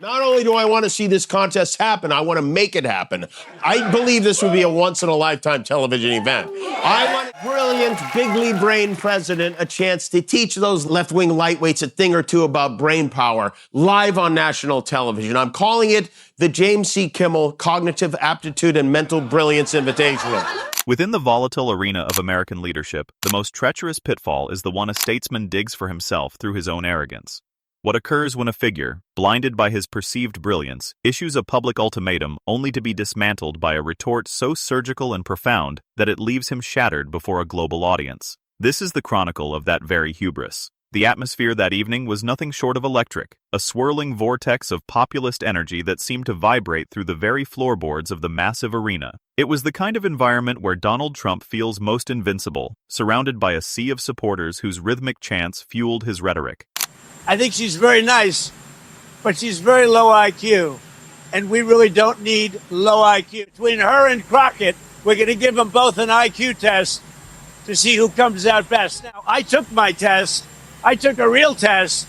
Not only do I want to see this contest happen, I want to make it happen. I believe this would be a once-in-a-lifetime television event. I want a brilliant, bigly brain president a chance to teach those left-wing lightweights a thing or two about brain power live on national television. I'm calling it the James C. Kimmel Cognitive Aptitude and Mental Brilliance Invitational. Within the volatile arena of American leadership, the most treacherous pitfall is the one a statesman digs for himself through his own arrogance. What occurs when a figure, blinded by his perceived brilliance, issues a public ultimatum only to be dismantled by a retort so surgical and profound that it leaves him shattered before a global audience? This is the chronicle of that very hubris. The atmosphere that evening was nothing short of electric, a swirling vortex of populist energy that seemed to vibrate through the very floorboards of the massive arena. It was the kind of environment where Donald Trump feels most invincible, surrounded by a sea of supporters whose rhythmic chants fueled his rhetoric. I think she's very nice, but she's very low IQ, and we really don't need low IQ. Between her and Crockett, we're going to give them both an IQ test to see who comes out best. Now, I took my test. I took a real test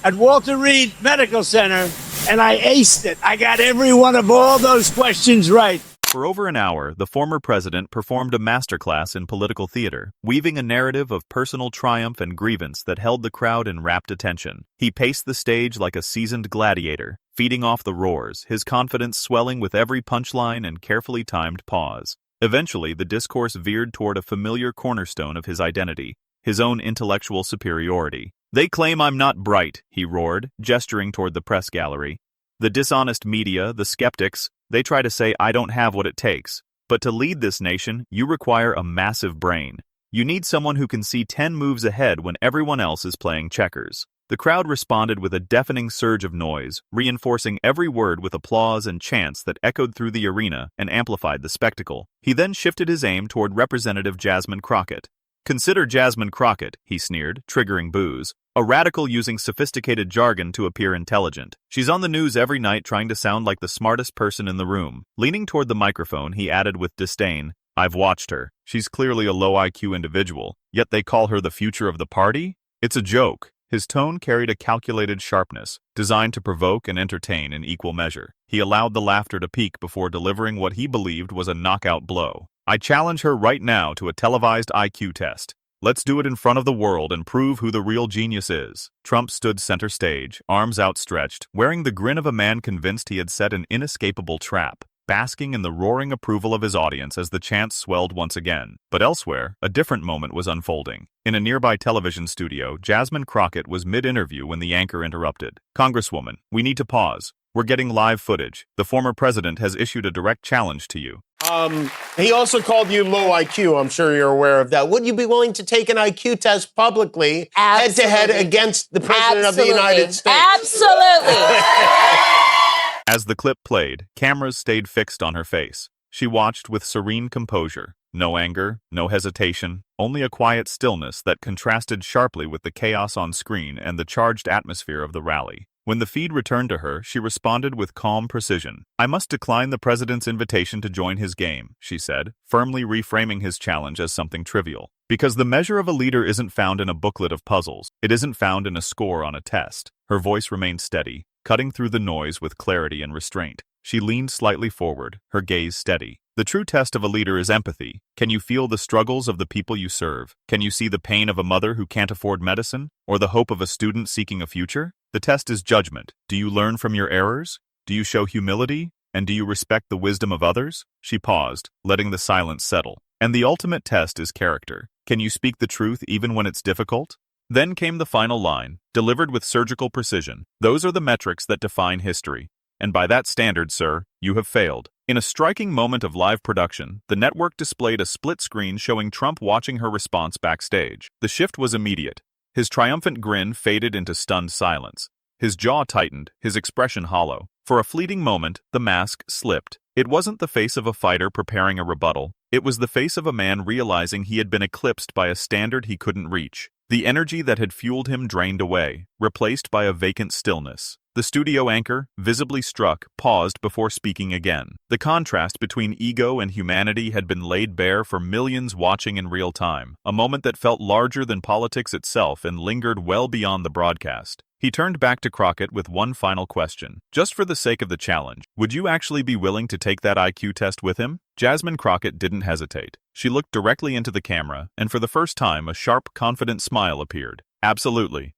at Walter Reed Medical Center, and I aced it. I got every one of all those questions right. For over an hour, the former president performed a masterclass in political theater, weaving a narrative of personal triumph and grievance that held the crowd in rapt attention. He paced the stage like a seasoned gladiator, feeding off the roars, his confidence swelling with every punchline and carefully timed pause. Eventually, the discourse veered toward a familiar cornerstone of his identity, his own intellectual superiority. "They claim I'm not bright," he roared, gesturing toward the press gallery. "The dishonest media, the skeptics, they try to say I don't have what it takes. But to lead this nation, you require a massive brain. You need someone who can see 10 moves ahead when everyone else is playing checkers." The crowd responded with a deafening surge of noise, reinforcing every word with applause and chants that echoed through the arena and amplified the spectacle. He then shifted his aim toward Representative Jasmine Crockett. "Consider Jasmine Crockett," he sneered, triggering boos. "A radical using sophisticated jargon to appear intelligent. She's on the news every night trying to sound like the smartest person in the room." Leaning toward the microphone, he added with disdain, "I've watched her. She's clearly a low IQ individual, yet they call her the future of the party? It's a joke." His tone carried a calculated sharpness, designed to provoke and entertain in equal measure. He allowed the laughter to peak before delivering what he believed was a knockout blow. "I challenge her right now to a televised IQ test. Let's do it in front of the world and prove who the real genius is." Trump stood center stage, arms outstretched, wearing the grin of a man convinced he had set an inescapable trap, basking in the roaring approval of his audience as the chants swelled once again. But elsewhere, a different moment was unfolding. In a nearby television studio, Jasmine Crockett was mid-interview when the anchor interrupted. "Congresswoman, we need to pause. We're getting live footage. The former president has issued a direct challenge to you." He also called you low IQ. I'm sure you're aware of that. Would you be willing to take an IQ test publicly, head-to-head against the President of the United States? Absolutely. As the clip played, cameras stayed fixed on her face. She watched with serene composure. No anger, no hesitation, only a quiet stillness that contrasted sharply with the chaos on screen and the charged atmosphere of the rally. When the feed returned to her, she responded with calm precision. "I must decline the president's invitation to join his game," she said, firmly reframing his challenge as something trivial. Because the measure of a leader isn't found in a booklet of puzzles. It isn't found in a score on a test. Her voice remained steady, cutting through the noise with clarity and restraint. She leaned slightly forward, her gaze steady. The true test of a leader is empathy. Can you feel the struggles of the people you serve? Can you see the pain of a mother who can't afford medicine? Or the hope of a student seeking a future? The test is judgment. Do you learn from your errors? Do you show humility? And do you respect the wisdom of others? She paused, letting the silence settle. And the ultimate test is character. Can you speak the truth even when it's difficult? Then came the final line, delivered with surgical precision. Those are the metrics that define history. And by that standard, sir, you have failed. In a striking moment of live production, the network displayed a split screen showing Trump watching her response backstage. The shift was immediate. His triumphant grin faded into stunned silence. His jaw tightened, his expression hollow. For a fleeting moment, the mask slipped. It wasn't the face of a fighter preparing a rebuttal. It was the face of a man realizing he had been eclipsed by a standard he couldn't reach. The energy that had fueled him drained away, replaced by a vacant stillness. The studio anchor, visibly struck, paused before speaking again. The contrast between ego and humanity had been laid bare for millions watching in real time, a moment that felt larger than politics itself and lingered well beyond the broadcast. He turned back to Crockett with one final question. Just for the sake of the challenge, would you actually be willing to take that IQ test with him? Jasmine Crockett didn't hesitate. She looked directly into the camera, and for the first time, a sharp, confident smile appeared. Absolutely.